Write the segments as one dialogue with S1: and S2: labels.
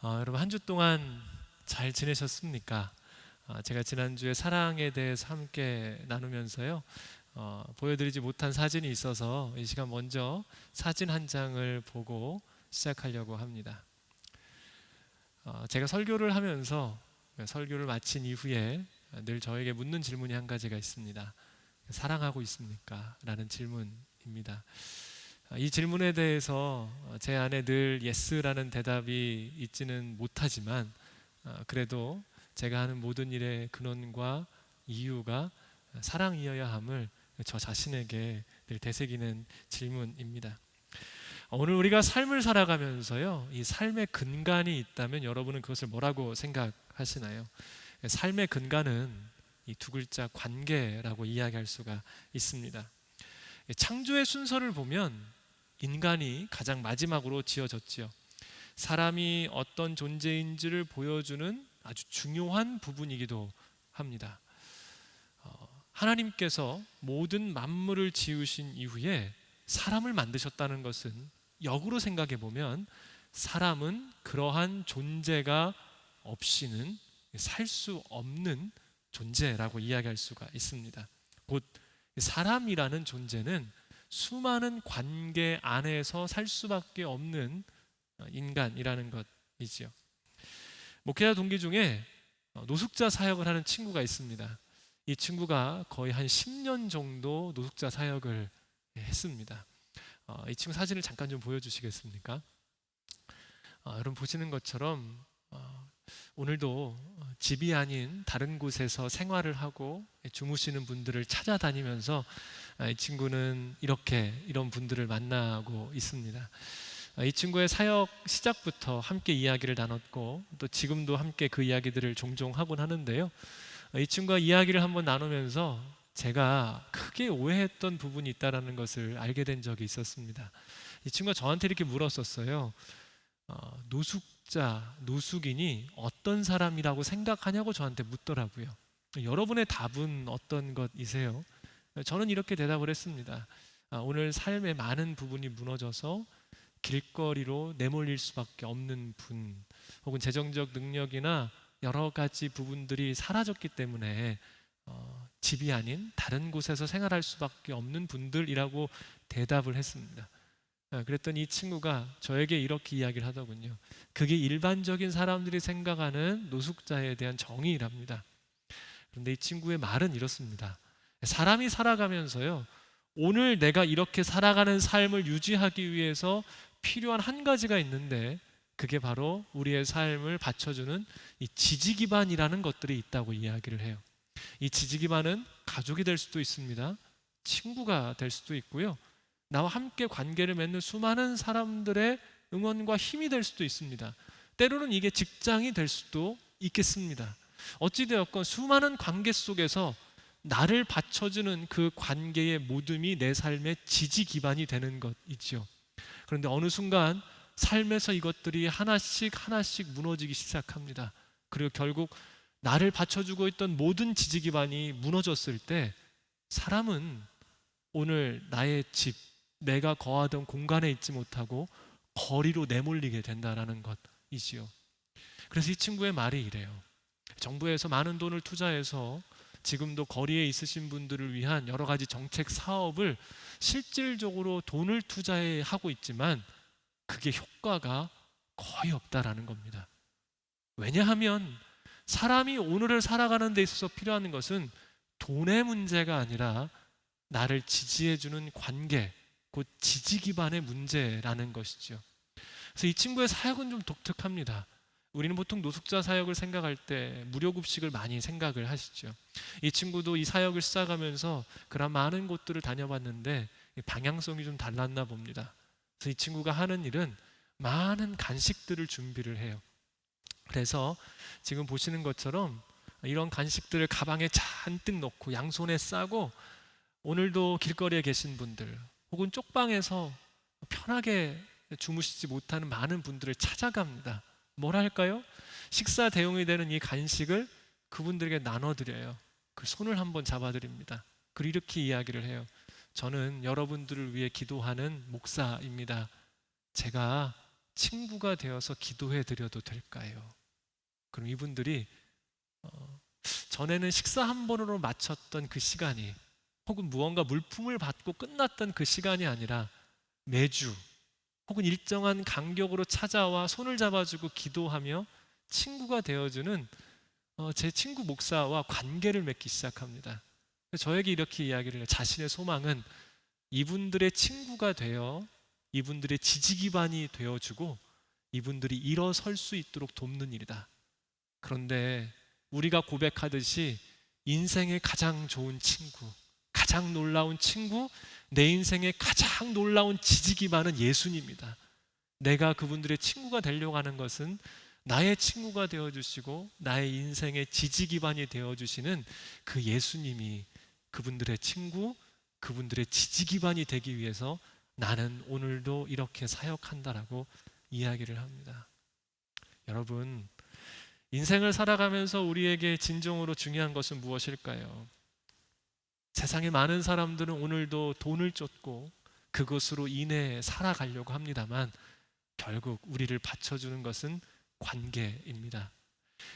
S1: 여러분 한 주 동안 잘 지내셨습니까? 제가 지난주에 사랑에 대해서 함께 나누면서요, 보여드리지 못한 사진이 있어서 이 시간 먼저 사진 한 장을 보고 시작하려고 합니다. 제가 설교를 하면서 설교를 마친 이후에 늘 저에게 묻는 질문이 한 가지가 있습니다. 사랑하고 있습니까? 라는 질문입니다. 이 질문에 대해서 제 안에 늘 예스라는 대답이 있지는 못하지만 그래도 제가 하는 모든 일의 근원과 이유가 사랑이어야 함을 저 자신에게 늘 되새기는 질문입니다. 오늘 우리가 삶을 살아가면서요, 이 삶의 근간이 있다면 여러분은 그것을 뭐라고 생각하시나요? 삶의 근간은 이 두 글자 관계라고 이야기할 수가 있습니다. 창조의 순서를 보면 인간이 가장 마지막으로 지어졌지요. 사람이 어떤 존재인지를 보여주는 아주 중요한 부분이기도 합니다. 하나님께서 모든 만물을 지으신 이후에 사람을 만드셨다는 것은 역으로 생각해 보면 사람은 그러한 존재가 없이는 살 수 없는 존재라고 이야기할 수가 있습니다. 곧 사람이라는 존재는 수많은 관계 안에서 살 수밖에 없는 인간이라는 것이지요. 목회자 동기 중에 노숙자 사역을 하는 친구가 있습니다. 이 친구가 거의 한 10년 정도 노숙자 사역을 했습니다. 이 친구 사진을 잠깐 좀 보여주시겠습니까? 여러분 보시는 것처럼 오늘도 집이 아닌 다른 곳에서 생활을 하고 주무시는 분들을 찾아다니면서 이 친구는 이런 분들을 만나고 있습니다. 이 친구의 사역 시작부터 함께 이야기를 나눴고 또 지금도 함께 그 이야기들을 종종 하곤 하는데요, 이 친구가 이야기를 한번 나누면서 제가 크게 오해했던 부분이 있다는 것을 알게 된 적이 있었습니다. 이 친구가 저한테 이렇게 물었었어요. 노숙인이 어떤 사람이라고 생각하냐고 저한테 묻더라고요. 여러분의 답은 어떤 것이세요? 저는 이렇게 대답을 했습니다. 오늘 삶의 많은 부분이 무너져서 길거리로 내몰릴 수밖에 없는 분, 혹은 재정적 능력이나 여러 가지 부분들이 사라졌기 때문에 집이 아닌 다른 곳에서 생활할 수밖에 없는 분들이라고 대답을 했습니다. 그랬더니 이 친구가 저에게 이렇게 이야기를 하더군요. 그게 일반적인 사람들이 생각하는 노숙자에 대한 정의랍니다. 그런데 이 친구의 말은 이렇습니다. 사람이 살아가면서요, 오늘 내가 이렇게 살아가는 삶을 유지하기 위해서 필요한 한 가지가 있는데 그게 바로 우리의 삶을 받쳐주는 이 지지기반이라는 것들이 있다고 이야기를 해요. 이 지지기반은 가족이 될 수도 있습니다. 친구가 될 수도 있고요, 나와 함께 관계를 맺는 수많은 사람들의 응원과 힘이 될 수도 있습니다. 때로는 이게 직장이 될 수도 있겠습니다. 어찌되었건 수많은 관계 속에서 나를 받쳐주는 그 관계의 모둠이 내 삶의 지지 기반이 되는 것이죠. 그런데 어느 순간 삶에서 이것들이 하나씩 무너지기 시작합니다. 그리고 결국 나를 받쳐주고 있던 모든 지지 기반이 무너졌을 때 사람은 오늘 나의 집, 내가 거하던 공간에 있지 못하고 거리로 내몰리게 된다는 것이지요. 그래서 이 친구의 말이 이래요. 정부에서 많은 돈을 투자해서 지금도 거리에 있으신 분들을 위한 여러 가지 정책 사업을 실질적으로 돈을 투자하고 있지만 그게 효과가 거의 없다라는 겁니다. 왜냐하면 사람이 오늘을 살아가는 데 있어서 필요한 것은 돈의 문제가 아니라 나를 지지해주는 관계, 곧 지지 기반의 문제라는 것이죠. 그래서 이 친구의 사역은 좀 독특합니다. 우리는 보통 노숙자 사역을 생각할 때 무료급식을 많이 생각을 하시죠. 이 친구도 이 사역을 시작하면서 그런 많은 곳들을 다녀봤는데 방향성이 좀 달랐나 봅니다. 그래서 이 친구가 하는 일은 많은 간식들을 준비를 해요. 그래서 지금 보시는 것처럼 이런 간식들을 가방에 잔뜩 넣고 양손에 싸고 오늘도 길거리에 계신 분들 혹은 쪽방에서 편하게 주무시지 못하는 많은 분들을 찾아갑니다. 뭘 할까요? 식사 대용이 되는 이 간식을 그분들에게 나눠드려요. 그 손을 한번 잡아드립니다. 그리고 이렇게 이야기를 해요. 저는 여러분들을 위해 기도하는 목사입니다. 제가 친구가 되어서 기도해 드려도 될까요? 그럼 이분들이 전에는 식사 한 번으로 마쳤던 그 시간이, 혹은 무언가 물품을 받고 끝났던 그 시간이 아니라 매주 혹은 일정한 간격으로 찾아와 손을 잡아주고 기도하며 친구가 되어주는 제 친구 목사와 관계를 맺기 시작합니다. 저에게 이렇게 이야기를 해요. 자신의 소망은 이분들의 친구가 되어 이분들의 지지 기반이 되어주고 이분들이 일어설 수 있도록 돕는 일이다. 그런데 우리가 고백하듯이 인생의 가장 좋은 친구, 가장 놀라운 친구, 내 인생의 가장 놀라운 지지 기반은 예수님입니다. 내가 그분들의 친구가 되려고 하는 것은 나의 친구가 되어주시고 나의 인생의 지지 기반이 되어주시는 그 예수님이 그분들의 친구, 그분들의 지지 기반이 되기 위해서 나는 오늘도 이렇게 사역한다라고 이야기를 합니다. 여러분, 인생을 살아가면서 우리에게 진정으로 중요한 것은 무엇일까요? 세상에 많은 사람들은 오늘도 돈을 쫓고 그것으로 인해 살아가려고 합니다만 결국 우리를 받쳐주는 것은 관계입니다.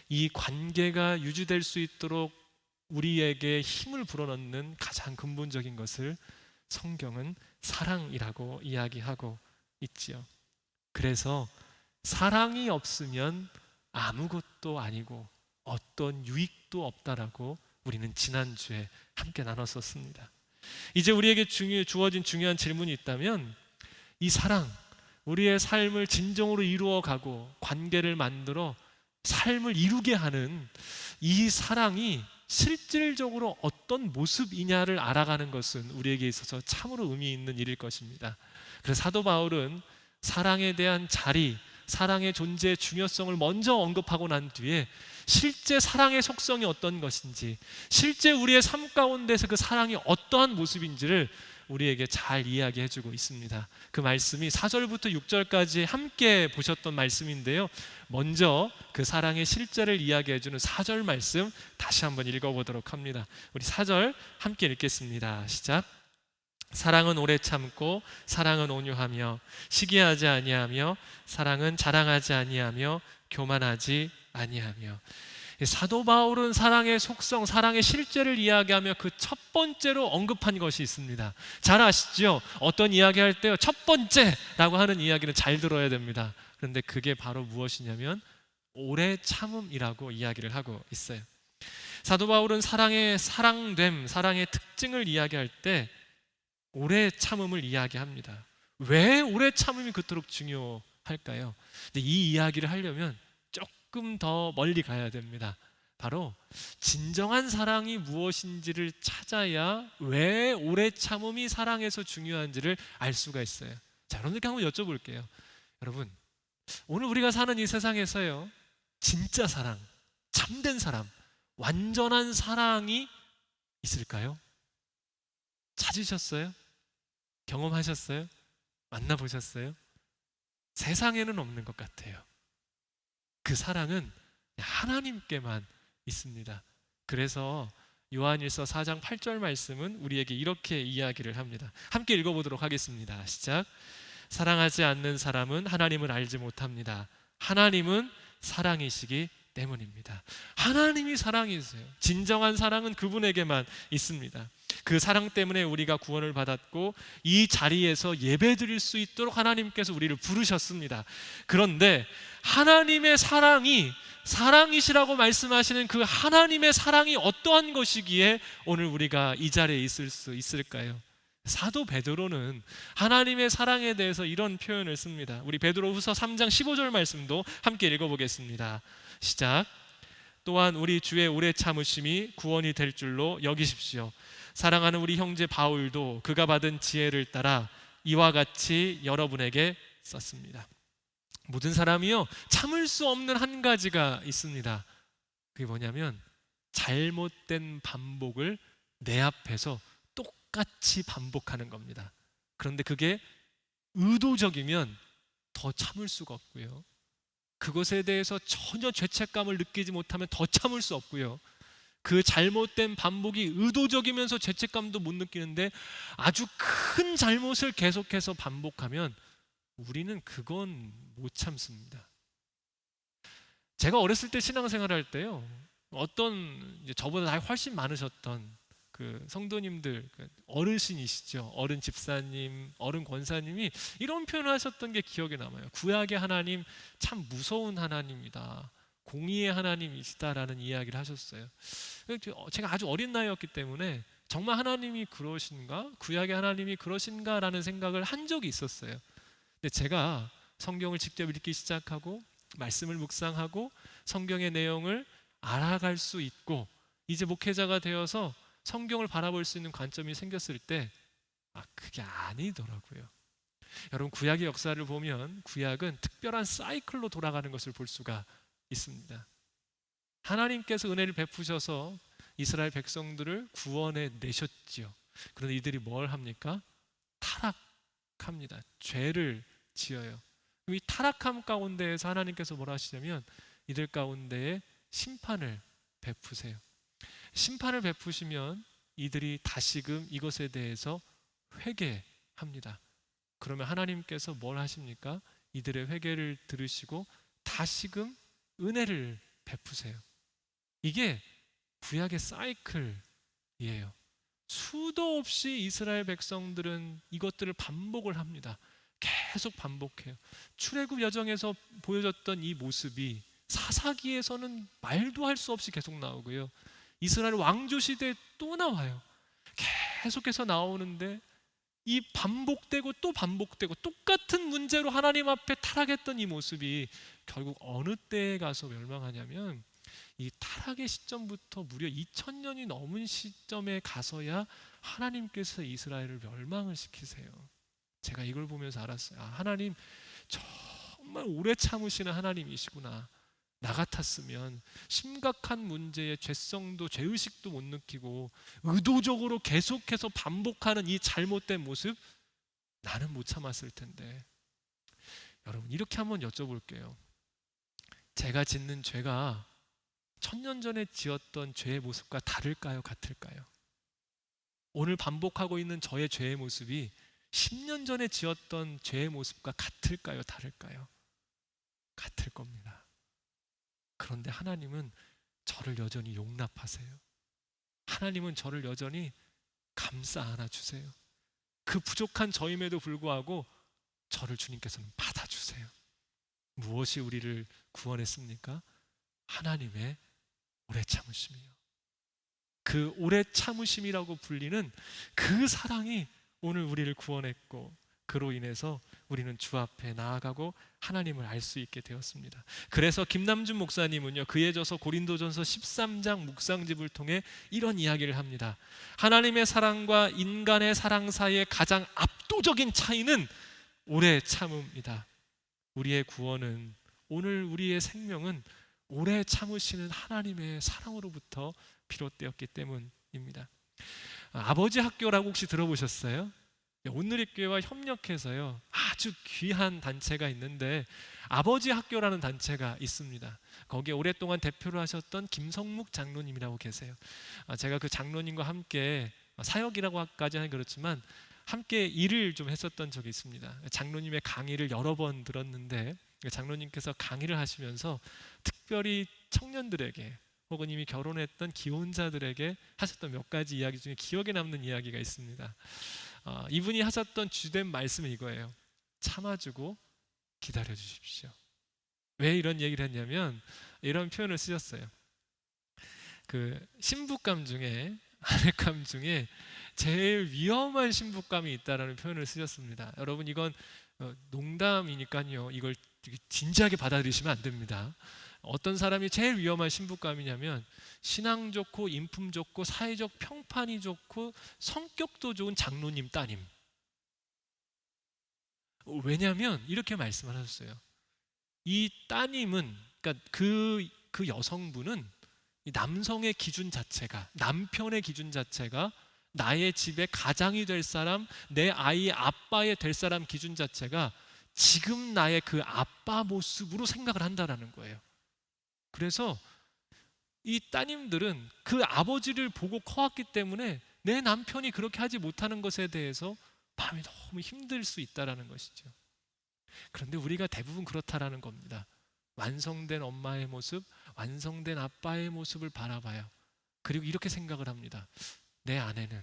S1: 이 관계가 유지될 수 있도록 우리에게 힘을 불어넣는 가장 근본적인 것을 성경은 사랑이라고 이야기하고 있지요. 그래서 사랑이 없으면 아무것도 아니고 어떤 유익도 없다라고 우리는 지난주에 함께 나눴었습니다. 이제 우리에게 주어진 중요한 질문이 있다면 이 사랑, 우리의 삶을 진정으로 이루어가고 관계를 만들어 삶을 이루게 하는 이 사랑이 실질적으로 어떤 모습이냐를 알아가는 것은 우리에게 있어서 참으로 의미 있는 일일 것입니다. 그래서 사도 바울은 사랑에 대한 자리, 사랑의 존재의 중요성을 먼저 언급하고 난 뒤에 실제 사랑의 속성이 어떤 것인지, 실제 우리의 삶 가운데서 그 사랑이 어떠한 모습인지를 우리에게 잘 이야기해주고 있습니다. 그 말씀이 4절부터 6절까지 함께 보셨던 말씀인데요, 먼저 그 사랑의 실제를 이야기해주는 4절 말씀 다시 한번 읽어보도록 합니다. 우리 4절 함께 읽겠습니다. 시작. 사랑은 오래 참고 사랑은 온유하며 시기하지 아니하며 사랑은 자랑하지 아니하며 교만하지 아니하며. 사도 바울은 사랑의 속성, 사랑의 실제를 이야기하며 그 첫 번째로 언급한 것이 있습니다. 잘 아시죠? 어떤 이야기할 때요, 첫 번째라고 하는 이야기는 잘 들어야 됩니다. 그런데 그게 바로 무엇이냐면 오래 참음이라고 이야기를 하고 있어요. 사도 바울은 사랑의 사랑됨, 사랑의 특징을 이야기할 때 오래 참음을 이야기합니다. 왜 오래 참음이 그토록 중요할까요? 근데 이 이야기를 하려면 조금 더 멀리 가야 됩니다. 바로 진정한 사랑이 무엇인지를 찾아야 왜 오래 참음이 사랑에서 중요한지를 알 수가 있어요. 자, 여러분들께 한번 여쭤볼게요. 여러분, 오늘 우리가 사는 이 세상에서요, 진짜 사랑, 참된 사람, 완전한 사랑이 있을까요? 찾으셨어요? 경험하셨어요? 만나보셨어요? 세상에는 없는 것 같아요. 그 사랑은 하나님께만 있습니다. 그래서 요한일서 4장 8절 말씀은 우리에게 이렇게 이야기를 합니다. 함께 읽어보도록 하겠습니다. 시작. 사랑하지 않는 사람은 하나님을 알지 못합니다. 하나님은 사랑이시기 때문입니다. 하나님이 사랑이세요. 진정한 사랑은 그분에게만 있습니다. 그 사랑 때문에 우리가 구원을 받았고 이 자리에서 예배드릴 수 있도록 하나님께서 우리를 부르셨습니다. 그런데 하나님의 사랑이 사랑이시라고 말씀하시는 그 하나님의 사랑이 어떠한 것이기에 오늘 우리가 이 자리에 있을 수 있을까요? 사도 베드로는 하나님의 사랑에 대해서 이런 표현을 씁니다. 우리 베드로후서 3장 15절 말씀도 함께 읽어보겠습니다. 시작. 또한 우리 주의 오래 참으심이 구원이 될 줄로 여기십시오. 사랑하는 우리 형제 바울도 그가 받은 지혜를 따라 이와 같이 여러분에게 썼습니다. 모든 사람이요, 참을 수 없는 한 가지가 있습니다. 그게 뭐냐면 잘못된 반복을 내 앞에서 똑같이 반복하는 겁니다. 그런데 그게 의도적이면 더 참을 수가 없고요, 그것에 대해서 전혀 죄책감을 느끼지 못하면 더 참을 수 없고요, 그 잘못된 반복이 의도적이면서 죄책감도 못 느끼는데 아주 큰 잘못을 계속해서 반복하면 우리는 그건 못 참습니다. 제가 어렸을 때 신앙생활 할 때요, 어떤 이제 저보다 나이 훨씬 많으셨던 그 성도님들, 그 어르신이시죠. 어른 집사님, 어른 권사님이 이런 표현을 하셨던 게 기억에 남아요. 구약의 하나님 참 무서운 하나님이다. 공의의 하나님이시다라는 이야기를 하셨어요. 제가 아주 어린 나이였기 때문에 정말 하나님이 그러신가? 구약의 하나님이 그러신가라는 생각을 한 적이 있었어요. 근데 제가 성경을 직접 읽기 시작하고 말씀을 묵상하고 성경의 내용을 알아갈 수 있고 이제 목회자가 되어서 성경을 바라볼 수 있는 관점이 생겼을 때 그게 아니더라고요. 여러분, 구약의 역사를 보면 구약은 특별한 사이클로 돌아가는 것을 볼 수가 있습니다. 하나님께서 은혜를 베푸셔서 이스라엘 백성들을 구원해 내셨지요. 그런데 이들이 뭘 합니까? 타락합니다. 죄를 지어요. 이 타락함 가운데에서 하나님께서 뭐라 하시냐면 이들 가운데에 심판을 베푸세요. 심판을 베푸시면 이들이 다시금 이것에 대해서 회개합니다. 그러면 하나님께서 뭘 하십니까? 이들의 회개를 들으시고 다시금 은혜를 베푸세요. 이게 구약의 사이클이에요. 수도 없이 이스라엘 백성들은 이것들을 반복을 합니다. 계속 반복해요. 출애굽 여정에서 보여줬던 이 모습이 사사기에서는 말도 할 수 없이 계속 나오고요. 이스라엘 왕조 시대에 또 나와요. 계속해서 나오는데 이 반복되고 또 반복되고 똑같은 문제로 하나님 앞에 타락했던 이 모습이 결국 어느 때에 가서 멸망하냐면 이 타락의 시점부터 무려 2000년이 넘은 시점에 가서야 하나님께서 이스라엘을 멸망을 시키세요. 제가 이걸 보면서 알았어요. 하나님 정말 오래 참으시는 하나님이시구나. 나 같았으면 심각한 문제의 죄성도 죄의식도 못 느끼고 의도적으로 계속해서 반복하는 이 잘못된 모습, 나는 못 참았을 텐데. 여러분, 이렇게 한번 여쭤볼게요. 제가 짓는 죄가 1000년 전에 지었던 죄의 모습과 다를까요? 같을까요? 오늘 반복하고 있는 저의 죄의 모습이 10년 전에 지었던 죄의 모습과 같을까요? 다를까요? 같을 겁니다. 그런데 하나님은 저를 여전히 용납하세요. 하나님은 저를 여전히 감싸 안아주세요. 그 부족한 저임에도 불구하고 저를 주님께서는 받아주세요. 무엇이 우리를 구원했습니까? 하나님의 오래 참으심이요. 그 오래 참으심이라고 불리는 그 사랑이 오늘 우리를 구원했고, 그로 인해서 우리는 주 앞에 나아가고 하나님을 알 수 있게 되었습니다. 그래서 김남준 목사님은요, 그에 져서 고린도전서 13장 묵상집을 통해 이런 이야기를 합니다. 하나님의 사랑과 인간의 사랑 사이의 가장 압도적인 차이는 오래 참음이다. 우리의 구원은, 오늘 우리의 생명은 오래 참으시는 하나님의 사랑으로부터 비롯되었기 때문입니다. 아버지 학교라고 혹시 들어보셨어요? 온누리교회와 협력해서요, 아주 귀한 단체가 있는데 아버지 학교라는 단체가 있습니다. 거기에 오랫동안 대표를 하셨던 김성묵 장로님이라고 계세요. 제가 그 장로님과 함께 사역이라고까지 하긴 그렇지만 함께 일을 좀 했었던 적이 있습니다. 장로님의 강의를 여러 번 들었는데 장로님께서 강의를 하시면서 특별히 청년들에게 혹은 이미 결혼했던 기혼자들에게 하셨던 몇 가지 이야기 중에 기억에 남는 이야기가 있습니다. 이분이 하셨던 주된 말씀은 이거예요. 참아주고 기다려 주십시오. 왜 이런 얘기를 했냐면 이런 표현을 쓰셨어요. 그 신부감 중에, 아내감 중에 제일 위험한 신부감이 있다라는 표현을 쓰셨습니다. 여러분, 이건 농담이니까요, 이걸 진지하게 받아들이시면 안 됩니다. 어떤 사람이 제일 위험한 신부감이냐면 신앙 좋고 인품 좋고 사회적 평판이 좋고 성격도 좋은 장로님 따님. 왜냐하면 이렇게 말씀을 하셨어요. 이 따님은, 그러니까 그 여성분은 이 남성의 기준 자체가, 남편의 기준 자체가 나의 집에 가장이 될 사람, 내 아이의 아빠의 될 사람 기준 자체가 지금 나의 그 아빠 모습으로 생각을 한다라는 거예요. 그래서 이 따님들은 그 아버지를 보고 커왔기 때문에 내 남편이 그렇게 하지 못하는 것에 대해서 마음이 너무 힘들 수 있다라는 것이죠. 그런데 우리가 대부분 그렇다라는 겁니다. 완성된 엄마의 모습, 완성된 아빠의 모습을 바라봐요. 그리고 이렇게 생각을 합니다. 내 아내는,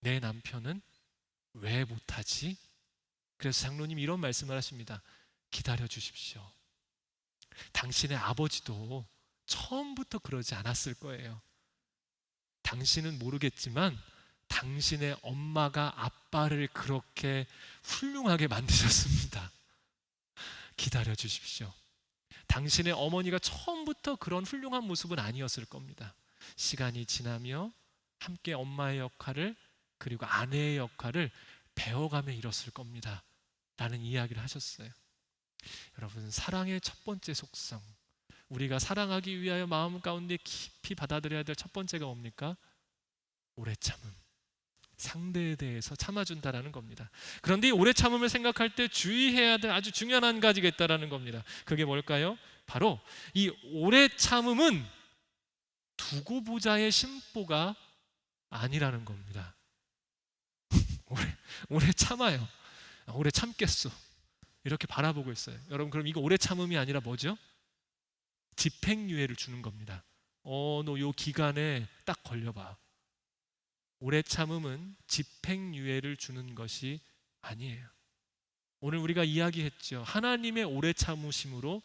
S1: 내 남편은 왜 못하지? 그래서 장로님이 이런 말씀을 하십니다. 기다려 주십시오. 당신의 아버지도 처음부터 그러지 않았을 거예요. 당신은 모르겠지만 당신의 엄마가 아빠를 그렇게 훌륭하게 만드셨습니다. 기다려 주십시오. 당신의 어머니가 처음부터 그런 훌륭한 모습은 아니었을 겁니다. 시간이 지나며 함께 엄마의 역할을 그리고 아내의 역할을 배워가며 이뤘을 겁니다. 라는 이야기를 하셨어요. 여러분, 사랑의 첫 번째 속성, 우리가 사랑하기 위하여 마음 가운데 깊이 받아들여야 될 첫 번째가 뭡니까? 오래 참음. 상대에 대해서 참아준다라는 겁니다. 그런데 이 오래 참음을 생각할 때 주의해야 될 아주 중요한 한 가지가 있다라는 겁니다. 그게 뭘까요? 바로 이 오래 참음은 두고 보자의 심보가 아니라는 겁니다. 오래 참아요. 오래 참겠어. 이렇게 바라보고 있어요. 여러분, 그럼 이거 오래 참음이 아니라 뭐죠? 집행유예를 주는 겁니다. 너 요 기간에 딱 걸려봐. 오래 참음은 집행유예를 주는 것이 아니에요. 오늘 우리가 이야기했죠. 하나님의 오래 참으심으로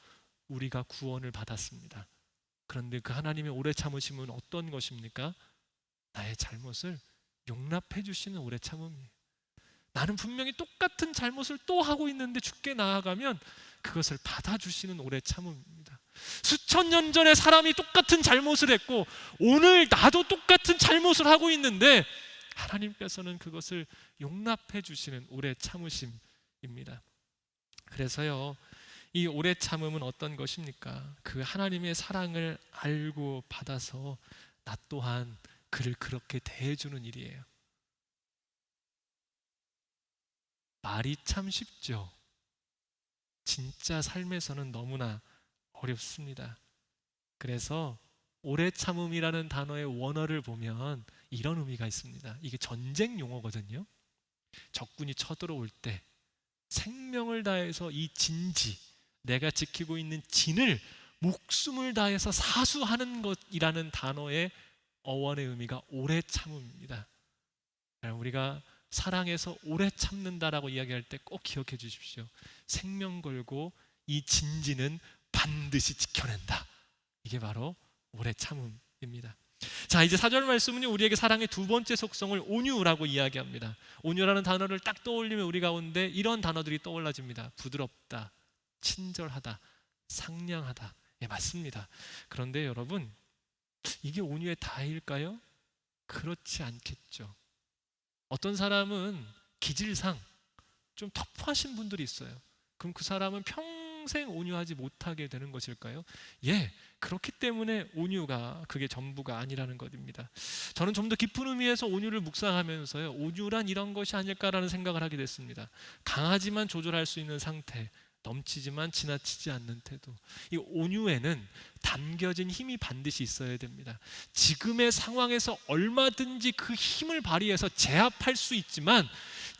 S1: 우리가 구원을 받았습니다. 그런데 그 하나님의 오래 참으심은 어떤 것입니까? 나의 잘못을 용납해 주시는 오래 참음이에요. 나는 분명히 똑같은 잘못을 또 하고 있는데 주께 나아가면 그것을 받아주시는 오래 참음입니다. 수천 년 전에 사람이 똑같은 잘못을 했고 오늘 나도 똑같은 잘못을 하고 있는데 하나님께서는 그것을 용납해 주시는 오래 참으심입니다. 그래서요, 이 오래 참음은 어떤 것입니까? 그 하나님의 사랑을 알고 받아서 나 또한 그를 그렇게 대해주는 일이에요. 말이 참 쉽죠. 진짜 삶에서는 너무나 어렵습니다. 그래서 오래 참음이라는 단어의 원어를 보면 이런 의미가 있습니다. 이게 전쟁 용어거든요. 적군이 쳐들어올 때 생명을 다해서 이 진지, 내가 지키고 있는 진을 목숨을 다해서 사수하는 것이라는 단어의 어원의 의미가 오래 참음입니다. 우리가 사랑해서 오래 참는다라고 이야기할 때 꼭 기억해 주십시오. 생명 걸고 이 진지는 반드시 지켜낸다. 이게 바로 오래 참음입니다. 자, 이제 4절 말씀은요, 우리에게 사랑의 두 번째 속성을 온유라고 이야기합니다. 온유라는 단어를 딱 떠올리면 우리 가운데 이런 단어들이 떠올라집니다. 부드럽다, 친절하다, 상냥하다. 예, 맞습니다. 그런데 여러분, 이게 온유의 다일까요? 그렇지 않겠죠. 어떤 사람은 기질상 좀 터프하신 분들이 있어요. 그럼 그 사람은 평생 온유하지 못하게 되는 것일까요? 예, 그렇기 때문에 온유가 그게 전부가 아니라는 것입니다. 저는 좀 더 깊은 의미에서 온유를 묵상하면서요, 온유란 이런 것이 아닐까라는 생각을 하게 됐습니다. 강하지만 조절할 수 있는 상태, 넘치지만 지나치지 않는 태도. 이 온유에는 담겨진 힘이 반드시 있어야 됩니다. 지금의 상황에서 얼마든지 그 힘을 발휘해서 제압할 수 있지만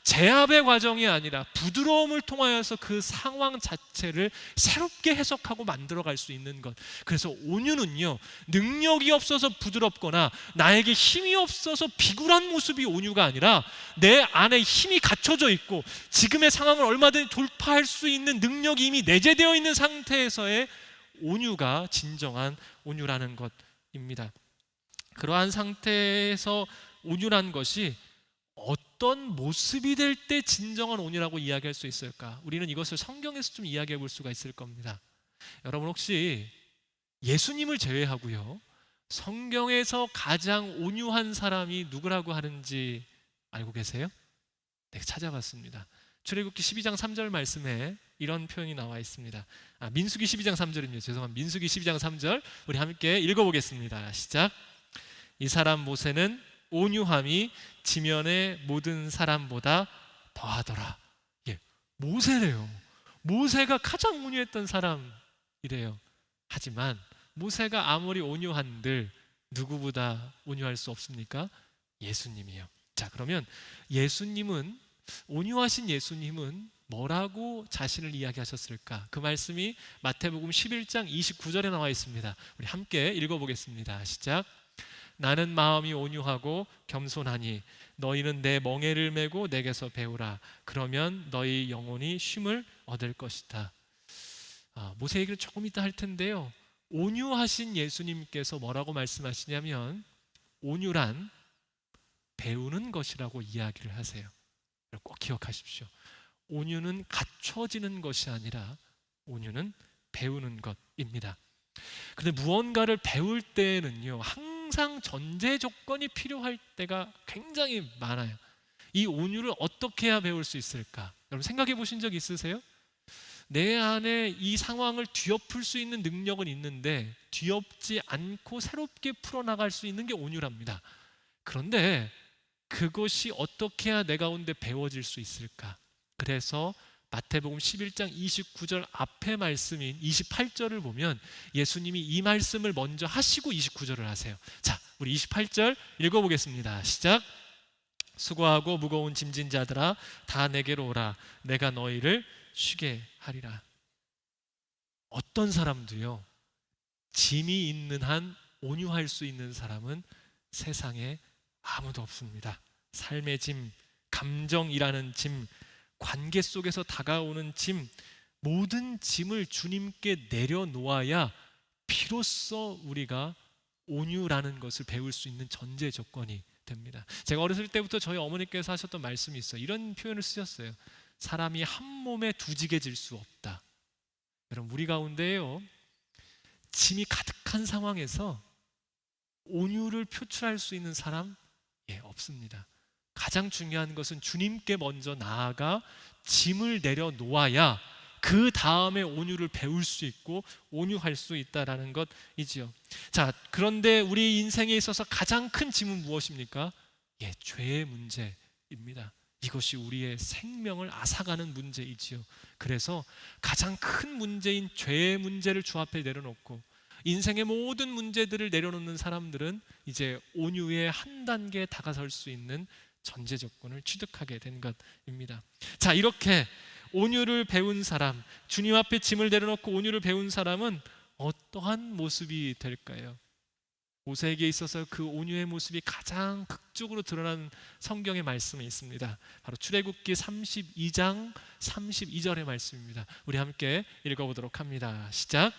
S1: 제압의 과정이 아니라 부드러움을 통하여서 그 상황 자체를 새롭게 해석하고 만들어갈 수 있는 것. 그래서 온유는요, 능력이 없어서 부드럽거나 나에게 힘이 없어서 비굴한 모습이 온유가 아니라 내 안에 힘이 갖춰져 있고 지금의 상황을 얼마든지 돌파할 수 있는 능력이 이미 내재되어 있는 상태에서의 온유가 진정한 온유라는 것입니다. 그러한 상태에서 온유란 것이 어떤 모습이 될 때 진정한 온유라고 이야기할 수 있을까? 우리는 이것을 성경에서 좀 이야기해 볼 수가 있을 겁니다. 여러분, 혹시 예수님을 제외하고요, 성경에서 가장 온유한 사람이 누구라고 하는지 알고 계세요? 네, 찾아봤습니다. 출애굽기 12장 3절 말씀에 이런 표현이 나와 있습니다. 민수기 12장 3절입니다. 죄송합니다. 민수기 12장 3절 우리 함께 읽어보겠습니다. 시작. 이 사람 모세는 온유함이 지면의 모든 사람보다 더하더라. 예, 모세래요. 모세가 가장 온유했던 사람이래요. 하지만 모세가 아무리 온유한들 누구보다 온유할 수 없습니까? 예수님이요. 자, 그러면 예수님은, 온유하신 예수님은 뭐라고 자신을 이야기하셨을까? 그 말씀이 마태복음 11장 29절에 나와 있습니다. 우리 함께 읽어보겠습니다. 시작. 나는 마음이 온유하고 겸손하니 너희는 내 멍에를 메고 내게서 배우라. 그러면 너희 영혼이 쉼을 얻을 것이다. 모세 얘기를 조금 이따 할 텐데요, 온유하신 예수님께서 뭐라고 말씀하시냐면 온유란 배우는 것이라고 이야기를 하세요. 꼭 기억하십시오. 온유는 갖춰지는 것이 아니라 온유는 배우는 것입니다. 그런데 무언가를 배울 때는요, 항상 전제 조건이 필요할 때가 굉장히 많아요. 이 온유를 어떻게 해야 배울 수 있을까? 여러분 생각해 보신 적 있으세요? 내 안에 이 상황을 뒤엎을 수 있는 능력은 있는데 뒤엎지 않고 새롭게 풀어나갈 수 있는 게 온유랍니다. 그런데 그것이 어떻게 해야 내 가운데 배워질 수 있을까? 그래서 마태복음 11장 29절 앞에 말씀인 28절을 보면 예수님이 이 말씀을 먼저 하시고 29절을 하세요. 자, 우리 28절 읽어보겠습니다. 시작. 수고하고 무거운 짐진 자들아 다 내게로 오라. 내가 너희를 쉬게 하리라. 어떤 사람도요, 짐이 있는 한 온유할 수 있는 사람은 세상에 아무도 없습니다. 삶의 짐, 감정이라는 짐, 관계 속에서 다가오는 짐, 모든 짐을 주님께 내려놓아야 비로소 우리가 온유라는 것을 배울 수 있는 전제 조건이 됩니다. 제가 어렸을 때부터 저희 어머니께서 하셨던 말씀이 있어요. 이런 표현을 쓰셨어요. 사람이 한 몸에 두 지게질 수 없다. 여러분, 우리 가운데요, 짐이 가득한 상황에서 온유를 표출할 수 있는 사람 없습니다. 가장 중요한 것은 주님께 먼저 나아가 짐을 내려놓아야 그 다음에 온유를 배울 수 있고 온유할 수 있다라는 것이지요. 자, 그런데 우리 인생에 있어서 가장 큰 짐은 무엇입니까? 죄의 문제입니다. 이것이 우리의 생명을 앗아가는 문제이지요. 그래서 가장 큰 문제인 죄의 문제를 주 앞에 내려놓고 인생의 모든 문제들을 내려놓는 사람들은 이제 온유의 한 단계에 다가설 수 있는 전제 조건을 취득하게 된 것입니다. 자, 이렇게 온유를 배운 사람, 주님 앞에 짐을 내려놓고 온유를 배운 사람은 어떠한 모습이 될까요? 모세에게 있어서 그 온유의 모습이 가장 극적으로 드러난 성경의 말씀이 있습니다. 바로 출애굽기 32장 32절의 말씀입니다. 우리 함께 읽어보도록 합니다. 시작.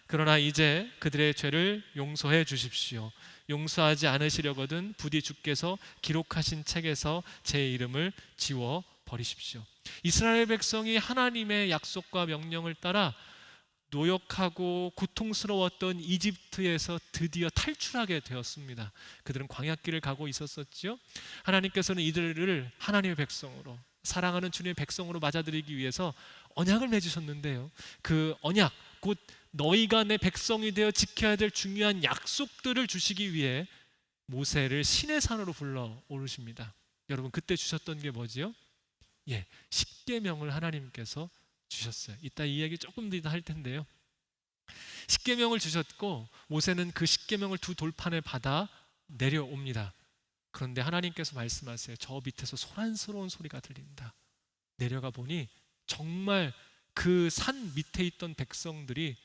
S1: 그러나 이제 그들의 죄를 용서해 주십시오. 용서하지 않으시려거든 부디 주께서 기록하신 책에서 제 이름을 지워 버리십시오. 이스라엘 백성이 하나님의 약속과 명령을 따라 노역하고 고통스러웠던 이집트에서 드디어 탈출하게 되었습니다. 그들은 광야길을 가고 있었었죠. 하나님께서는 이들을 하나님의 백성으로, 사랑하는 주님의 백성으로 맞아들이기 위해서 언약을 맺으셨는데요, 그 언약, 곧 너희가 내 백성이 되어 지켜야 될 중요한 약속들을 주시기 위해 모세를 시내 산으로 불러 오르십니다. 여러분, 그때 주셨던 게 뭐지요? 십계명을 하나님께서 주셨어요. 이따 이 얘기 조금 더 할 텐데요, 십계명을 주셨고 모세는 그 십계명을 두 돌판에 받아 내려옵니다. 그런데 하나님께서 말씀하세요. 저 밑에서 소란스러운 소리가 들린다. 내려가 보니 정말 그 산 밑에 있던 백성들이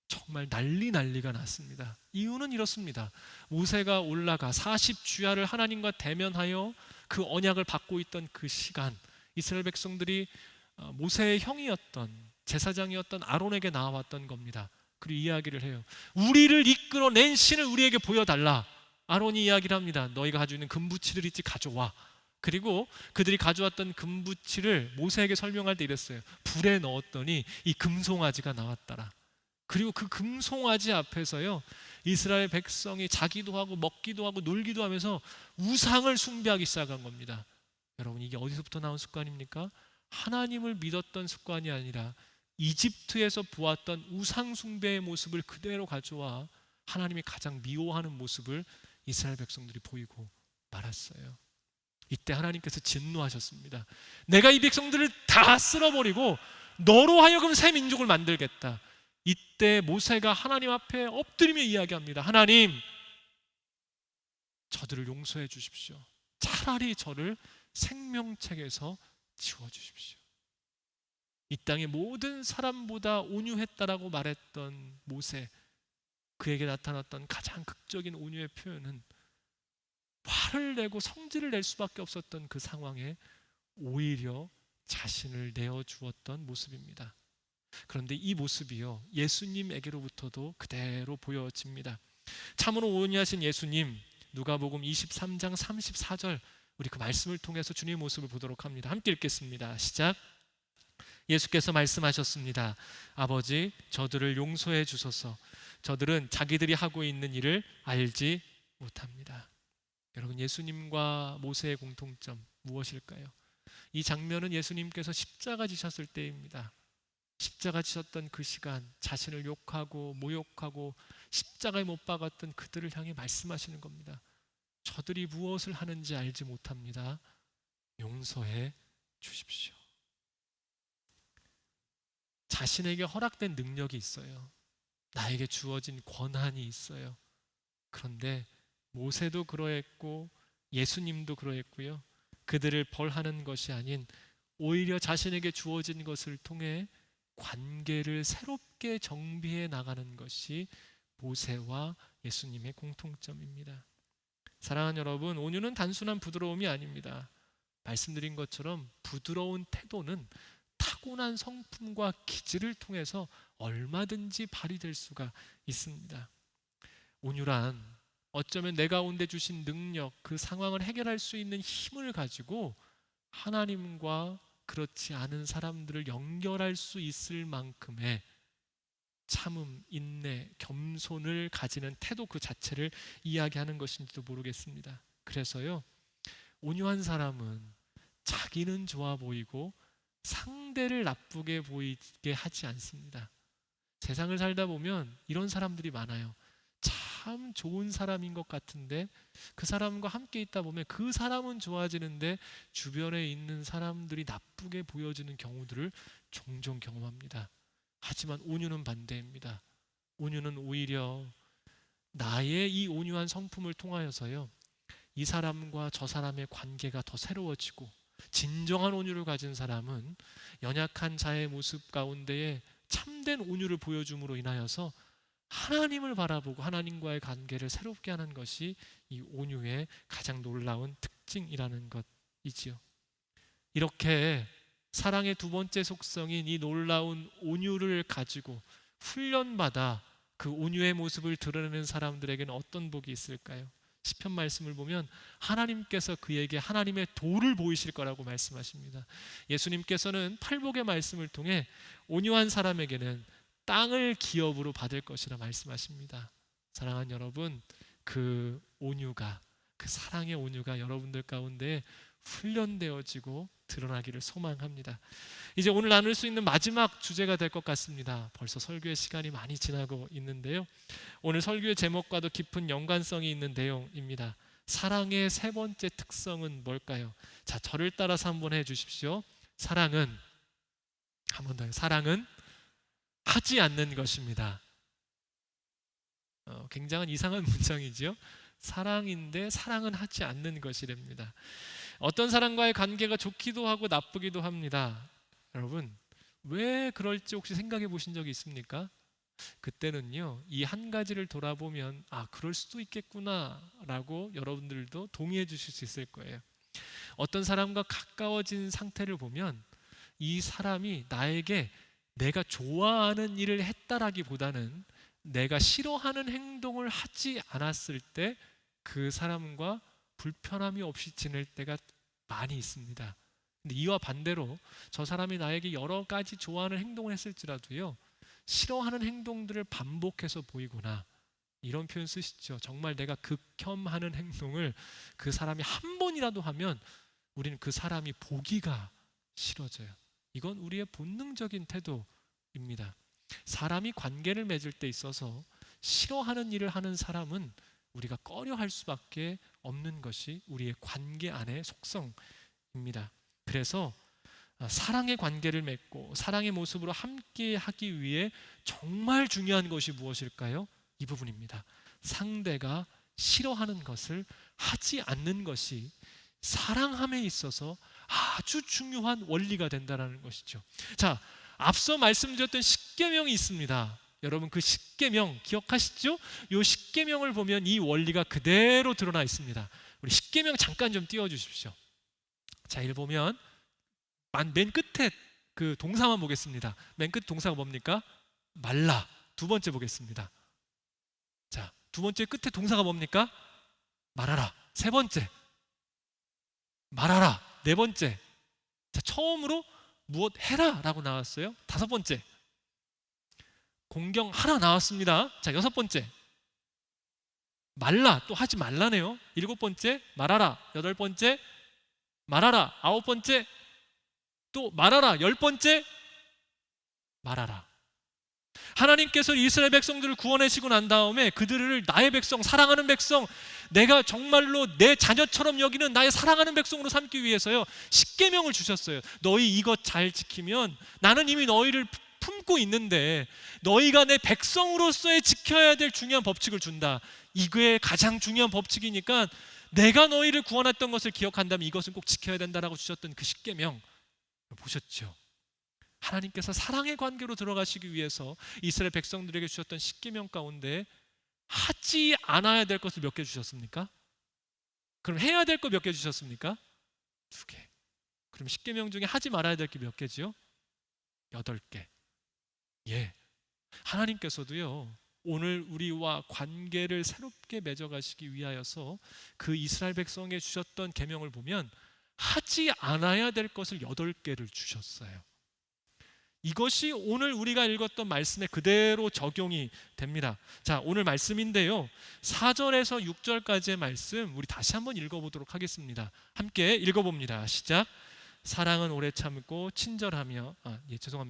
S1: 정말 난리가 났습니다. 이유는 이렇습니다. 모세가 올라가 40주야를 하나님과 대면하여 그 언약을 받고 있던 그 시간, 이스라엘 백성들이 모세의 형이었던 제사장이었던 아론에게 나와왔던 겁니다. 그리고 이야기를 해요. 우리를 이끌어낸 신을 우리에게 보여달라. 아론이 이야기를 합니다. 너희가 가지고 있는 금부치들 있지, 가져와. 그리고 그들이 가져왔던 금부치를 모세에게 설명할 때 이랬어요. 불에 넣었더니 이 금송아지가 나왔더라. 그리고 그 금송아지 앞에서요, 이스라엘 백성이 자기도 하고 먹기도 하고 놀기도 하면서 우상을 숭배하기 시작한 겁니다. 여러분, 이게 어디서부터 나온 습관입니까? 하나님을 믿었던 습관이 아니라 이집트에서 보았던 우상 숭배의 모습을 그대로 가져와 하나님이 가장 미워하는 모습을 이스라엘 백성들이 보이고 말았어요. 이때 하나님께서 진노하셨습니다. 내가 이 백성들을 다 쓸어버리고 너로 하여금 새 민족을 만들겠다. 이때 모세가 하나님 앞에 엎드리며 이야기합니다. 하나님, 저들을 용서해 주십시오. 차라리 저를 생명책에서 지워주십시오. 이 땅의 모든 사람보다 온유했다라고 말했던 모세, 그에게 나타났던 가장 극적인 온유의 표현은 화를 내고 성질을 낼 수밖에 없었던 그 상황에 오히려 자신을 내어주었던 모습입니다. 그런데 이 모습이요, 예수님에게로부터도 그대로 보여집니다. 참으로 온유하신 예수님, 누가복음 23장 34절, 우리 그 말씀을 통해서 주님의 모습을 보도록 합니다. 함께 읽겠습니다. 시작. 예수께서 말씀하셨습니다. 아버지, 저들을 용서해 주소서. 저들은 자기들이 하고 있는 일을 알지 못합니다. 여러분, 예수님과 모세의 공통점 무엇일까요? 이 장면은 예수님께서 십자가 지셨을 때입니다. 십자가 지셨던 그 시간, 자신을 욕하고 모욕하고 십자가에 못 박았던 그들을 향해 말씀하시는 겁니다. 저들이 무엇을 하는지 알지 못합니다. 용서해 주십시오. 자신에게 허락된 능력이 있어요. 나에게 주어진 권한이 있어요. 그런데 모세도 그러했고 예수님도 그러했고요. 그들을 벌하는 것이 아닌 오히려 자신에게 주어진 것을 통해 관계를 새롭게 정비해 나가는 것이 모세와 예수님의 공통점입니다. 사랑하는 여러분, 온유는 단순한 부드러움이 아닙니다. 말씀드린 것처럼 부드러운 태도는 타고난 성품과 기질을 통해서 얼마든지 발휘될 수가 있습니다. 온유란 어쩌면 내 가운데 주신 능력, 그 상황을 해결할 수 있는 힘을 가지고 하나님과 그렇지 않은 사람들을 연결할 수 있을 만큼의 참음, 인내, 겸손을 가지는 태도 그 자체를 이야기하는 것인지도 모르겠습니다. 그래서요, 온유한 사람은 자기는 좋아 보이고 상대를 나쁘게 보이게 하지 않습니다. 세상을 살다 보면 이런 사람들이 많아요. 참 좋은 사람인 것 같은데 그 사람과 함께 있다 보면 그 사람은 좋아지는데 주변에 있는 사람들이 나쁘게 보여지는 경우들을 종종 경험합니다. 하지만 온유는 반대입니다. 온유는 오히려 나의 이 온유한 성품을 통하여서요, 이 사람과 저 사람의 관계가 더 새로워지고, 진정한 온유를 가진 사람은 연약한 자의 모습 가운데에 참된 온유를 보여줌으로 인하여서 하나님을 바라보고 하나님과의 관계를 새롭게 하는 것이 이 온유의 가장 놀라운 특징이라는 것이지요. 이렇게 사랑의 두 번째 속성인 이 놀라운 온유를 가지고 훈련받아 그 온유의 모습을 드러내는 사람들에게는 어떤 복이 있을까요? 시편 말씀을 보면 하나님께서 그에게 하나님의 도를 보이실 거라고 말씀하십니다. 예수님께서는 팔복의 말씀을 통해 온유한 사람에게는 땅을 기업으로 받을 것이라 말씀하십니다. 사랑하는 여러분, 그 온유가, 그 사랑의 온유가 여러분들 가운데 훈련되어지고 드러나기를 소망합니다. 이제 오늘 나눌 수 있는 마지막 주제가 될 것 같습니다. 벌써 설교의 시간이 많이 지나고 있는데요, 오늘 설교의 제목과도 깊은 연관성이 있는 내용입니다. 사랑의 세 번째 특성은 뭘까요? 자, 저를 따라서 한번 해주십시오. 사랑은, 한 번 더요. 사랑은 하지 않는 것입니다. 굉장한 이상한 문장이죠. 사랑인데 사랑은 하지 않는 것이랍니다. 어떤 사람과의 관계가 좋기도 하고 나쁘기도 합니다. 여러분, 왜 그럴지 혹시 생각해 보신 적이 있습니까? 그때는요, 이 한 가지를 돌아보면 그럴 수도 있겠구나 라고 여러분들도 동의해 주실 수 있을 거예요. 어떤 사람과 가까워진 상태를 보면 이 사람이 나에게 내가 좋아하는 일을 했다라기보다는 내가 싫어하는 행동을 하지 않았을 때 그 사람과 불편함이 없이 지낼 때가 많이 있습니다. 근데 이와 반대로 저 사람이 나에게 여러 가지 좋아하는 행동을 했을지라도요, 싫어하는 행동들을 반복해서 보이거나, 이런 표현 쓰시죠. 정말 내가 극혐하는 행동을 그 사람이 한 번이라도 하면 우리는 그 사람이 보기가 싫어져요. 이건 우리의 본능적인 태도입니다. 사람이 관계를 맺을 때 있어서 싫어하는 일을 하는 사람은 우리가 꺼려할 수밖에 없는 것이 우리의 관계 안의 속성입니다. 그래서 사랑의 관계를 맺고 사랑의 모습으로 함께 하기 위해 정말 중요한 것이 무엇일까요? 이 부분입니다. 상대가 싫어하는 것을 하지 않는 것이 사랑함에 있어서 아주 중요한 원리가 된다는 것이죠. 자, 앞서 말씀드렸던 십계명이 있습니다. 여러분 그 십계명 기억하시죠? 이 십계명을 보면 이 원리가 그대로 드러나 있습니다. 우리 십계명 잠깐 좀 띄워주십시오. 자, 일 보면 맨 끝에 그 동사만 보겠습니다. 맨 끝 동사가 뭡니까? 말라. 두 번째 보겠습니다. 자, 두 번째 끝에 동사가 뭡니까? 말하라. 세 번째 말하라. 네 번째. 자, 처음으로 무엇 해라 라고 나왔어요. 다섯 번째 공경하라 나왔습니다. 자, 여섯 번째 말라, 또 하지 말라네요. 일곱 번째 말하라. 여덟 번째 말하라. 아홉 번째 또 말하라. 열 번째 말하라. 하나님께서 이스라엘 백성들을 구원하시고 난 다음에 그들을 나의 백성, 사랑하는 백성, 내가 정말로 내 자녀처럼 여기는 나의 사랑하는 백성으로 삼기 위해서요, 십계명을 주셨어요. 너희 이것 잘 지키면 나는 이미 너희를 품고 있는데 너희가 내 백성으로서의 지켜야 될 중요한 법칙을 준다. 이게 가장 중요한 법칙이니까 내가 너희를 구원했던 것을 기억한다면 이것은 꼭 지켜야 된다라고 주셨던 그 십계명 보셨죠? 하나님께서 사랑의 관계로 들어가시기 위해서 이스라엘 백성들에게 주셨던 십계명 가운데 하지 않아야 될 것을 몇 개 주셨습니까? 그럼 해야 될 거 몇 개 주셨습니까? 두 개. 그럼 십계명 중에 하지 말아야 될 게 몇 개지요? 8개. 예. 하나님께서도요, 오늘 우리와 관계를 새롭게 맺어가시기 위하여서 그 이스라엘 백성에 주셨던 계명을 보면 하지 않아야 될 것을 8개를 주셨어요. 이것이 오늘 우리가 읽었던 말씀에 그대로 적용이 됩니다. 자, 오늘 말씀인데요, 4절에서 6절까지의 말씀 우리 다시 한번 읽어보도록 하겠습니다. 함께 읽어봅니다. 시작. 사랑은 오래 참고 친절하며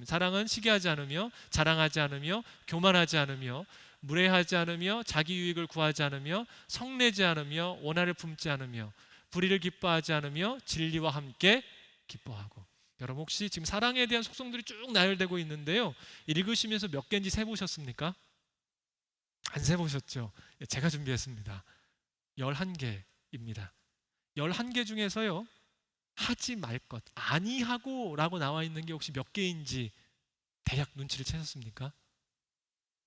S1: 사랑은 시기하지 않으며 자랑하지 않으며 교만하지 않으며 무례하지 않으며 자기 유익을 구하지 않으며 성내지 않으며 원한을 품지 않으며 불의를 기뻐하지 않으며 진리와 함께 기뻐하고. 여러분 혹시 지금 사랑에 대한 속성들이 쭉 나열되고 있는데요, 읽으시면서 몇 개인지 세보셨습니까? 안 세보셨죠? 제가 준비했습니다. 11개입니다. 11개 중에서요, 하지 말 것, 아니하고 라고 나와 있는 게 혹시 몇 개인지 대략 눈치를 채셨습니까?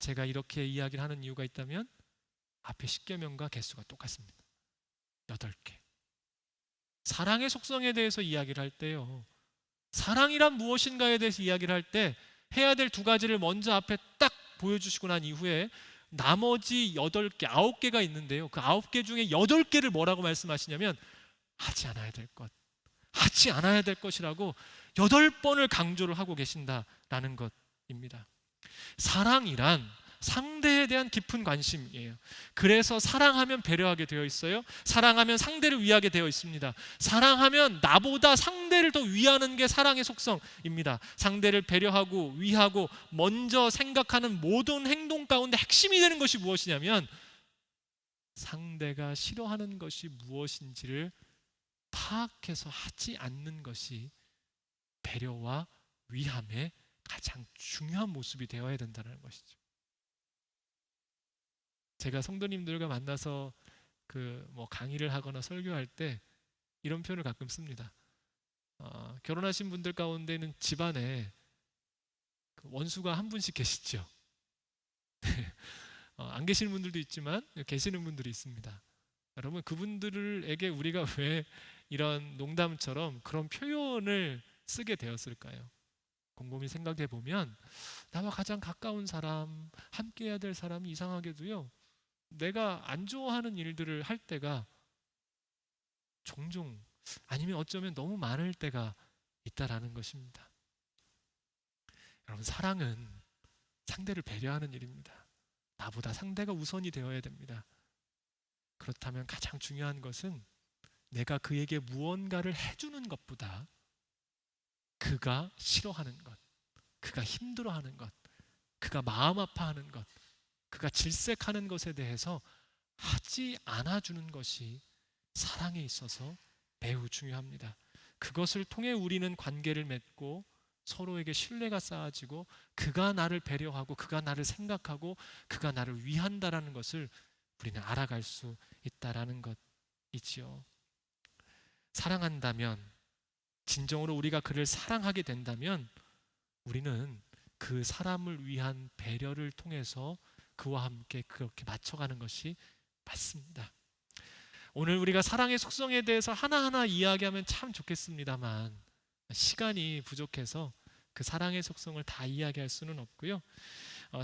S1: 제가 이렇게 이야기를 하는 이유가 있다면 앞에 십계명과 개수가 똑같습니다. 8개. 사랑의 속성에 대해서 이야기를 할 때요, 사랑이란 무엇인가에 대해서 이야기를 할 때 해야 될 2가지를 먼저 앞에 딱 보여주시고 난 이후에 나머지 8개, 9개가 있는데요, 그 9개 중에 8개를 뭐라고 말씀하시냐면 하지 않아야 될 것, 하지 않아야 될 것이라고 8번을 강조를 하고 계신다라는 것입니다. 사랑이란 상대에 대한 깊은 관심이에요. 그래서 사랑하면 배려하게 되어 있어요. 사랑하면 상대를 위하게 되어 있습니다. 사랑하면 나보다 상대를 더 위하는 게 사랑의 속성입니다. 상대를 배려하고 위하고 먼저 생각하는 모든 행동 가운데 핵심이 되는 것이 무엇이냐면 상대가 싫어하는 것이 무엇인지를 파악해서 하지 않는 것이 배려와 위함의 가장 중요한 모습이 되어야 된다는 것이죠. 제가 성도님들과 만나서 강의를 하거나 설교할 때 이런 표현을 가끔 씁니다. 결혼하신 분들 가운데는 집안에 원수가 한 분씩 계시죠. 안 계시는 분들도 있지만 계시는 분들이 있습니다. 여러분 그분들에게 우리가 왜 이런 농담처럼 그런 표현을 쓰게 되었을까요? 곰곰이 생각해 보면 나와 가장 가까운 사람, 함께 해야 될 사람이 이상하게도요, 내가 안 좋아하는 일들을 할 때가 종종, 아니면 어쩌면 너무 많을 때가 있다라는 것입니다. 여러분 사랑은 상대를 배려하는 일입니다. 나보다 상대가 우선이 되어야 됩니다. 그렇다면 가장 중요한 것은 내가 그에게 무언가를 해주는 것보다 그가 싫어하는 것, 그가 힘들어하는 것, 그가 마음 아파하는 것, 그가 질색하는 것에 대해서 하지 않아주는 것이 사랑에 있어서 매우 중요합니다. 그것을 통해 우리는 관계를 맺고 서로에게 신뢰가 쌓아지고 그가 나를 배려하고 그가 나를 생각하고 그가 나를 위한다라는 것을 우리는 알아갈 수 있다라는 것이지요. 사랑한다면, 진정으로 우리가 그를 사랑하게 된다면 우리는 그 사람을 위한 배려를 통해서 그와 함께 그렇게 맞춰가는 것이 맞습니다. 오늘 우리가 사랑의 속성에 대해서 하나하나 이야기하면 참 좋겠습니다만 시간이 부족해서 그 사랑의 속성을 다 이야기할 수는 없고요.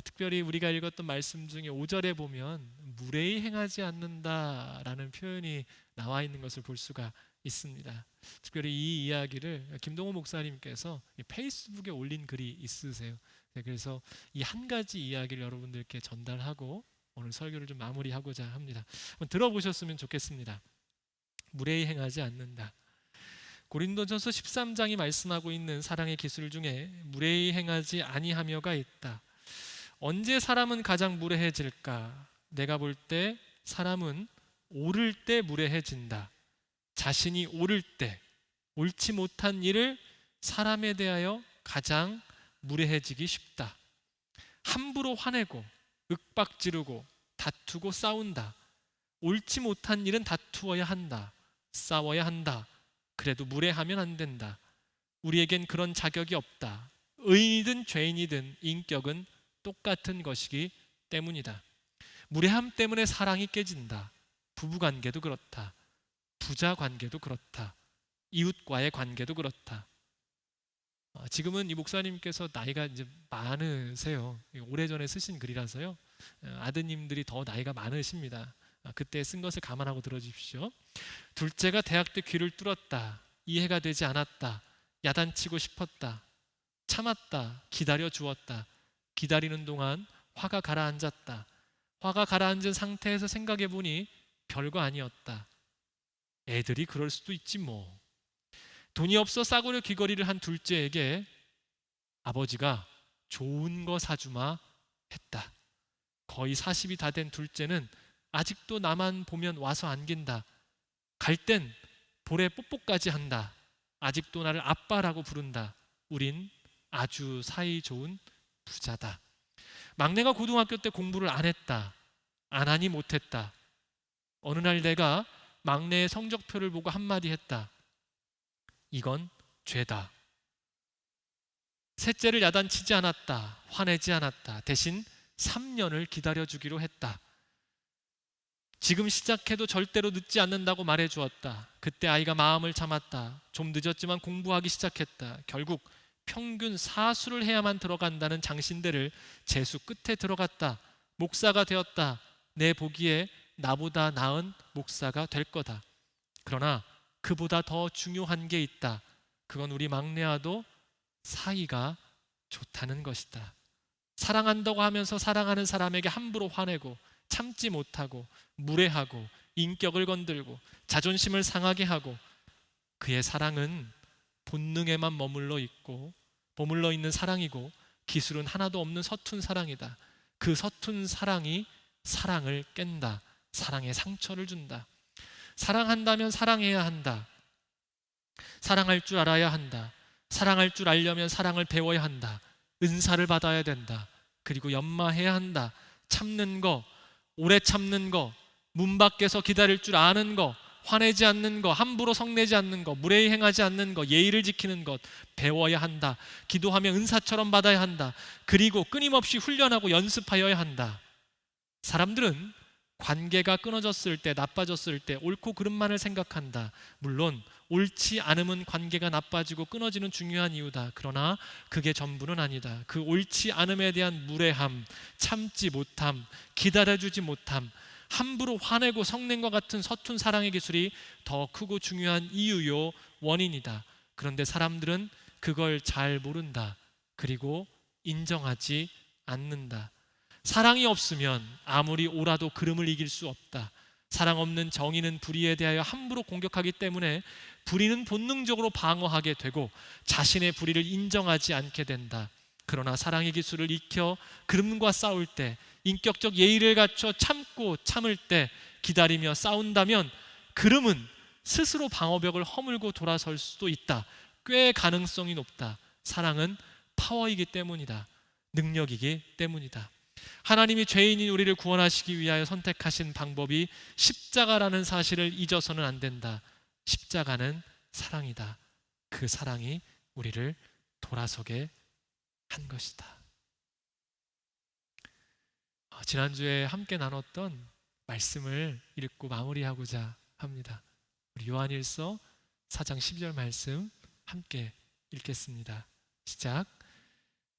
S1: 특별히 우리가 읽었던 말씀 중에 5절에 보면 무례히 행하지 않는다라는 표현이 나와 있는 것을 볼 수가 있습니다. 특별히 이 이야기를 김동호 목사님께서 페이스북에 올린 글이 있으세요. 그래서 이 한 가지 이야기를 여러분들께 전달하고 오늘 설교를 좀 마무리하고자 합니다. 한번 들어보셨으면 좋겠습니다. 무례히 행하지 않는다. 고린도전서 13장이 말씀하고 있는 사랑의 기술 중에 무례히 행하지 아니하며가 있다. 언제 사람은 가장 무례해질까? 내가 볼 때 사람은 오를 때 무례해진다. 자신이 오를 때, 옳지 못한 일을 사람에 대하여 가장 무례해지기 쉽다. 함부로 화내고 윽박지르고 다투고 싸운다. 옳지 못한 일은 다투어야 한다. 싸워야 한다. 그래도 무례하면 안 된다. 우리에겐 그런 자격이 없다. 의인이든 죄인이든 인격은 똑같은 것이기 때문이다. 무례함 때문에 사랑이 깨진다. 부부관계도 그렇다. 부자 관계도 그렇다. 이웃과의 관계도 그렇다. 지금은 이 목사님께서 나이가 이제 많으세요. 오래전에 쓰신 글이라서요. 아드님들이 더 나이가 많으십니다. 그때 쓴 것을 감안하고 들어주십시오. 둘째가 대학 때 귀를 뚫었다. 이해가 되지 않았다. 야단치고 싶었다. 참았다. 기다려 주었다. 기다리는 동안 화가 가라앉았다. 화가 가라앉은 상태에서 생각해 보니 별거 아니었다. 애들이 그럴 수도 있지 뭐. 돈이 없어 싸구려 귀걸이를 한 둘째에게 아버지가 좋은 거 사주마 했다. 거의 40이 다 된 둘째는 아직도 나만 보면 와서 안긴다. 갈 땐 볼에 뽀뽀까지 한다. 아직도 나를 아빠라고 부른다. 우린 아주 사이 좋은 부자다. 막내가 고등학교 때 공부를 안 했다. 안 하니 못했다. 어느 날 내가 막내의 성적표를 보고 한마디 했다. 이건 죄다. 셋째를 야단치지 않았다. 화내지 않았다. 대신 3년을 기다려주기로 했다. 지금 시작해도 절대로 늦지 않는다고 말해주었다. 그때 아이가 마음을 참았다. 좀 늦었지만 공부하기 시작했다. 결국 평균 사수를 해야만 들어간다는 장신대를 재수 끝에 들어갔다. 목사가 되었다. 내 보기에 나보다 나은 목사가 될 거다. 그러나 그보다 더 중요한 게 있다. 그건 우리 막내와도 사이가 좋다는 것이다. 사랑한다고 하면서 사랑하는 사람에게 함부로 화내고 참지 못하고 무례하고 인격을 건들고 자존심을 상하게 하고 그의 사랑은 본능에만 머물러 있는 사랑이고 기술은 하나도 없는 서툰 사랑이다. 그 서툰 사랑이 사랑을 깬다. 사랑에 상처를 준다. 사랑한다면 사랑해야 한다. 사랑할 줄 알아야 한다. 사랑할 줄 알려면 사랑을 배워야 한다. 은사를 받아야 된다. 그리고 연마해야 한다. 참는 거, 오래 참는 거, 문 밖에서 기다릴 줄 아는 거, 화내지 않는 거, 함부로 성내지 않는 거, 무례히 행하지 않는 거, 예의를 지키는 것 배워야 한다. 기도하며 은사처럼 받아야 한다. 그리고 끊임없이 훈련하고 연습하여야 한다. 사람들은 관계가 끊어졌을 때, 나빠졌을 때 옳고 그름만을 생각한다. 물론 옳지 않음은 관계가 나빠지고 끊어지는 중요한 이유다. 그러나 그게 전부는 아니다. 그 옳지 않음에 대한 무례함, 참지 못함, 기다려주지 못함, 함부로 화내고 성낸과 같은 서툰 사랑의 기술이 더 크고 중요한 이유요, 원인이다. 그런데 사람들은 그걸 잘 모른다. 그리고 인정하지 않는다. 사랑이 없으면 아무리 오라도 그름을 이길 수 없다. 사랑 없는 정의는 불의에 대하여 함부로 공격하기 때문에 불의는 본능적으로 방어하게 되고 자신의 불의를 인정하지 않게 된다. 그러나 사랑의 기술을 익혀 그름과 싸울 때, 인격적 예의를 갖춰 참고 참을 때, 기다리며 싸운다면 그름은 스스로 방어벽을 허물고 돌아설 수도 있다. 꽤 가능성이 높다. 사랑은 파워이기 때문이다. 능력이기 때문이다. 하나님이 죄인인 우리를 구원하시기 위하여 선택하신 방법이 십자가라는 사실을 잊어서는 안 된다. 십자가는 사랑이다. 그 사랑이 우리를 돌아서게 한 것이다. 지난주에 함께 나눴던 말씀을 읽고 마무리하고자 합니다. 우리 요한일서 4장 12절 말씀 함께 읽겠습니다. 시작.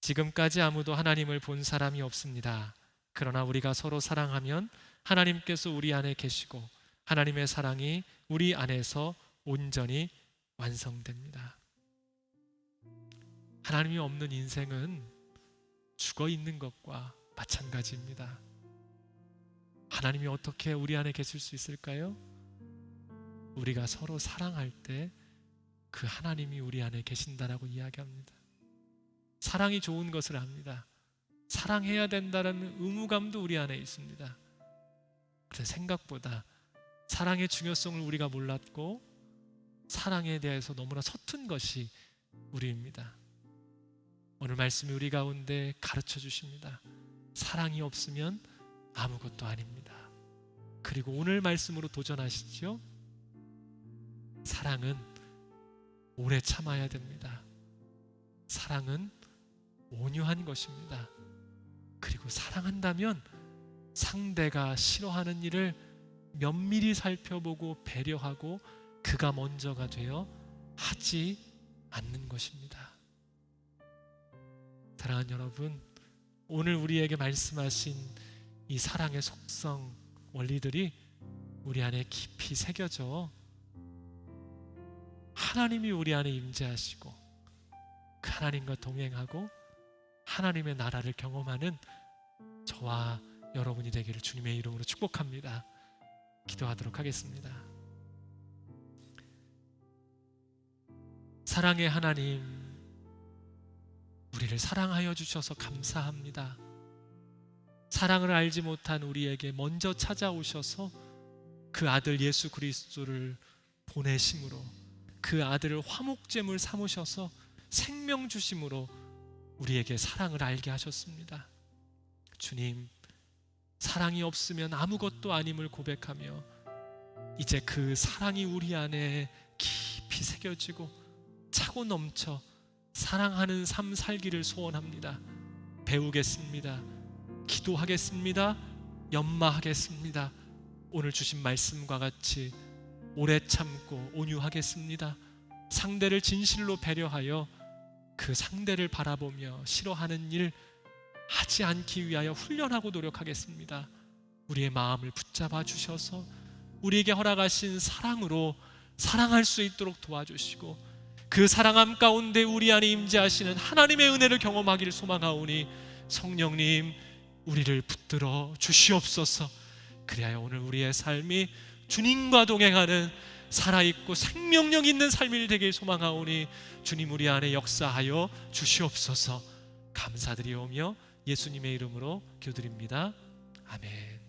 S1: 지금까지 아무도 하나님을 본 사람이 없습니다. 그러나 우리가 서로 사랑하면 하나님께서 우리 안에 계시고 하나님의 사랑이 우리 안에서 온전히 완성됩니다. 하나님이 없는 인생은 죽어 있는 것과 마찬가지입니다. 하나님이 어떻게 우리 안에 계실 수 있을까요? 우리가 서로 사랑할 때 그 하나님이 우리 안에 계신다라고 이야기합니다. 사랑이 좋은 것을 압니다. 사랑해야 된다는 의무감도 우리 안에 있습니다. 그래서 생각보다 사랑의 중요성을 우리가 몰랐고 사랑에 대해서 너무나 서툰 것이 우리입니다. 오늘 말씀이 우리 가운데 가르쳐 주십니다. 사랑이 없으면 아무것도 아닙니다. 그리고 오늘 말씀으로 도전하시죠. 사랑은 오래 참아야 됩니다. 사랑은 온유한 것입니다. 그리고 사랑한다면 상대가 싫어하는 일을 면밀히 살펴보고 배려하고 그가 먼저가 되어 하지 않는 것입니다. 사랑하는 여러분, 오늘 우리에게 말씀하신 이 사랑의 속성 원리들이 우리 안에 깊이 새겨져 하나님이 우리 안에 임재하시고 그 하나님과 동행하고 하나님의 나라를 경험하는 저와 여러분이 되기를 주님의 이름으로 축복합니다. 기도하도록 하겠습니다. 사랑의 하나님, 우리를 사랑하여 주셔서 감사합니다. 사랑을 알지 못한 우리에게 먼저 찾아오셔서 그 아들 예수 그리스도를 보내심으로 그 아들을 화목제물 삼으셔서 생명 주심으로 우리에게 사랑을 알게 하셨습니다. 주님, 사랑이 없으면 아무것도 아님을 고백하며 이제 그 사랑이 우리 안에 깊이 새겨지고 차고 넘쳐 사랑하는 삶 살기를 소원합니다. 배우겠습니다. 기도하겠습니다. 연마하겠습니다. 오늘 주신 말씀과 같이 오래 참고 온유하겠습니다. 상대를 진실로 배려하여 그 상대를 바라보며 싫어하는 일 하지 않기 위하여 훈련하고 노력하겠습니다. 우리의 마음을 붙잡아 주셔서 우리에게 허락하신 사랑으로 사랑할 수 있도록 도와주시고 그 사랑함 가운데 우리 안에 임재하시는 하나님의 은혜를 경험하기를 소망하오니 성령님, 우리를 붙들어 주시옵소서. 그리하여 오늘 우리의 삶이 주님과 동행하는 살아있고 생명력 있는 삶이 되길 소망하오니 주님 우리 안에 역사하여 주시옵소서. 감사드리오며 예수님의 이름으로 기도드립니다. 아멘.